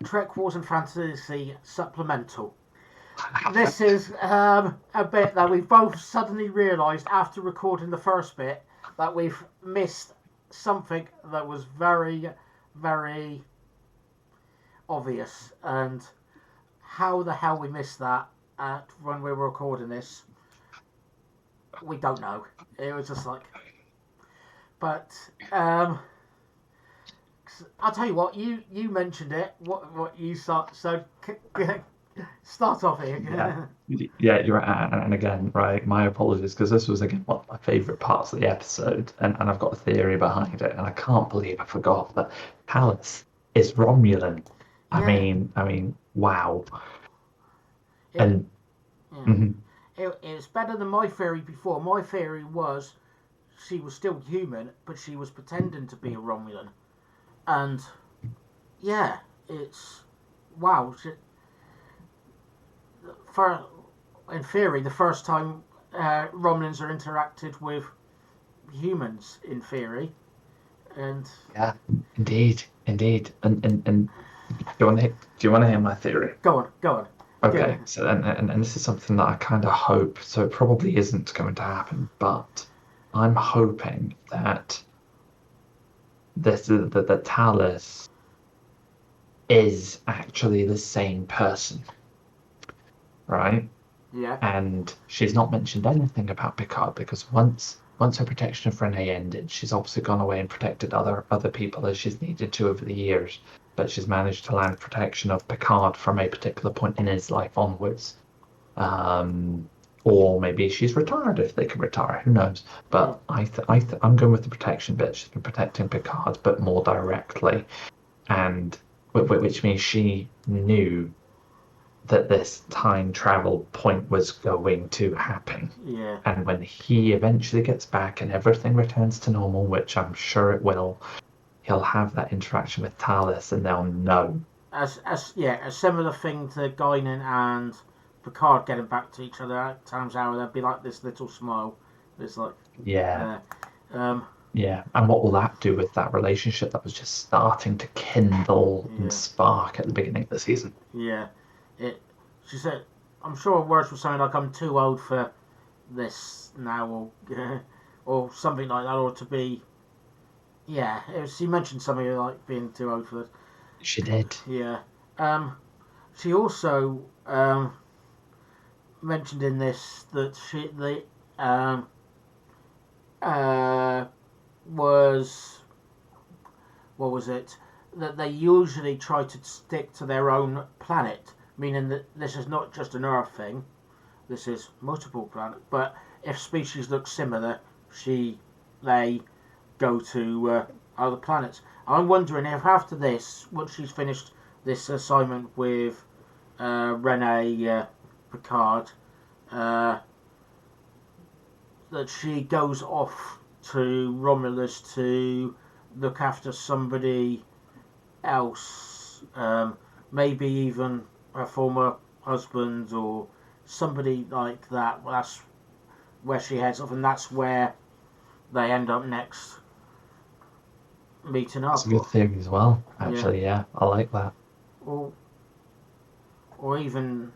Trek Wars and Fantasy Supplemental. This is a bit that we both suddenly realised after recording the first bit that we've missed something that was very, very obvious. And how the hell we missed that when we were recording this, we don't know. It was just like... But I'll tell you what, you mentioned it, what you saw, so start off here. Yeah, you're right. And again, right, my apologies because this was again one of my favourite parts of the episode, and I've got a theory behind it, and I can't believe I forgot that Palace is Romulan. Yeah, I mean, wow. it, And yeah. mhm, It's better than my theory before. My theory was she was still human, but she was pretending to be a Romulan. And yeah, it's wow. For in theory, the first time Romulans are interacted with humans, in theory, and yeah, indeed. And do you want to hear my theory? go on, Okay, yeah, so and this is something that I kind of hope, so it probably isn't going to happen, but I'm hoping that the Talus is actually the same person, right? yeah, And she's not mentioned anything about Picard because once her protection of Renee ended, she's obviously gone away and protected other people as she's needed to over the years. But she's managed to land protection of Picard from a particular point in his life onwards. Um, or maybe she's retired if they can retire. Who knows? mm, But I'm going with the protection bit. She's been protecting Picard, but more directly, and which means she knew that this time travel point was going to happen. yeah. And when he eventually gets back and everything returns to normal, which I'm sure it will, he'll have that interaction with Talis and they'll know. A similar thing to Guinan and Picard getting back to each other at times hour. There'd be like this little smile. It's like, Yeah, uh, um, yeah. And what will that do with that relationship that was just starting to kindle and yeah, spark at the beginning of the season? yeah. It. She said, I'm sure her words were something like, "I'm too old for this now," or or something like that, or to be. Yeah, she mentioned something like being too old for this. She did. Yeah. Um, she also mentioned in this that the um, uh, was what was it that they usually try to stick to their own planet, meaning that this is not just an Earth thing. This is multiple planets. But if species look similar, they go to other planets. I'm wondering if after this, once she's finished this assignment with Rene Picard, uh, that she goes off to Romulus to look after somebody else, maybe even her former husband or somebody like that. Well, that's where she heads off, and that's where they end up next meeting That's a up. good theory as well, Yeah, actually. Yeah, I like that. or or even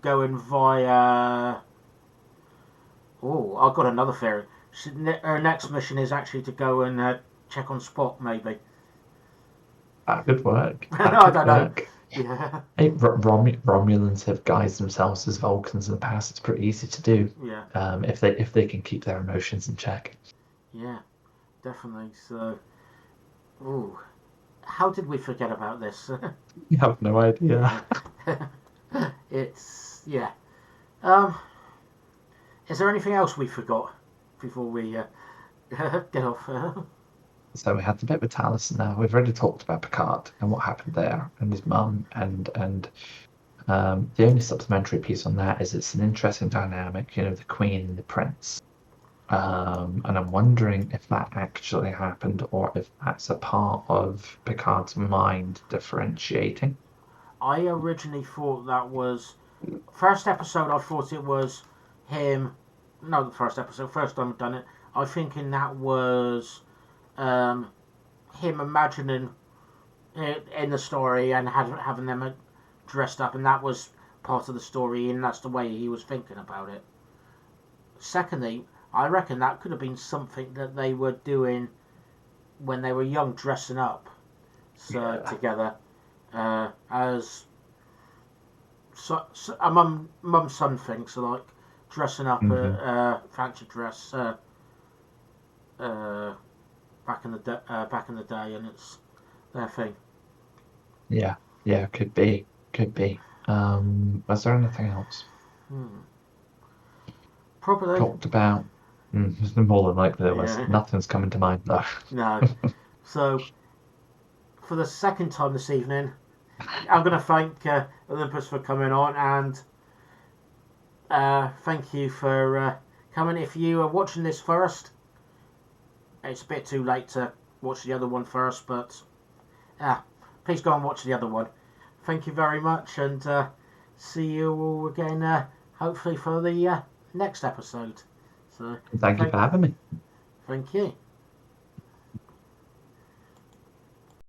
going via. Oh, I've got another theory. Her next mission is actually to go and check on Spot, maybe. That could work. That I could don't know. work. Yeah, Hey, Romulans have guised themselves as Vulcans in the past. It's pretty easy to do, yeah, if they can keep their emotions in check. yeah, definitely. So, ooh, how did we forget about this? You have no idea. Yeah, it's yeah. Um, is there anything else we forgot before we get off? So we had the bit with Taliesin now. We've already talked about Picard and what happened there, and his mum, and the only supplementary piece on that is it's an interesting dynamic. You know, the Queen and the Prince. And I'm wondering if that actually happened or if that's a part of Picard's mind differentiating. I originally thought that was first episode. I thought it was him. No, the first episode, first time I've done it. I was thinking that was um, him imagining in the story and having them dressed up, and that was part of the story, and that's the way he was thinking about it. Secondly, I reckon that could have been something that they were doing when they were young, dressing up together as a mum son thing. So like dressing up a fancy dress back in the day, and it's their thing. Yeah, could be. Was there anything else? Probably. Talked about. More than likely there was. Yeah. Nothing's coming to mind though. No. So, for the second time this evening, I'm going to thank Olympus for coming on, and thank you for coming. If you are watching this first, it's a bit too late to watch the other one first, but please go and watch the other one. Thank you very much, and see you all again, hopefully for the next episode. So Thank you for having me. Thank you.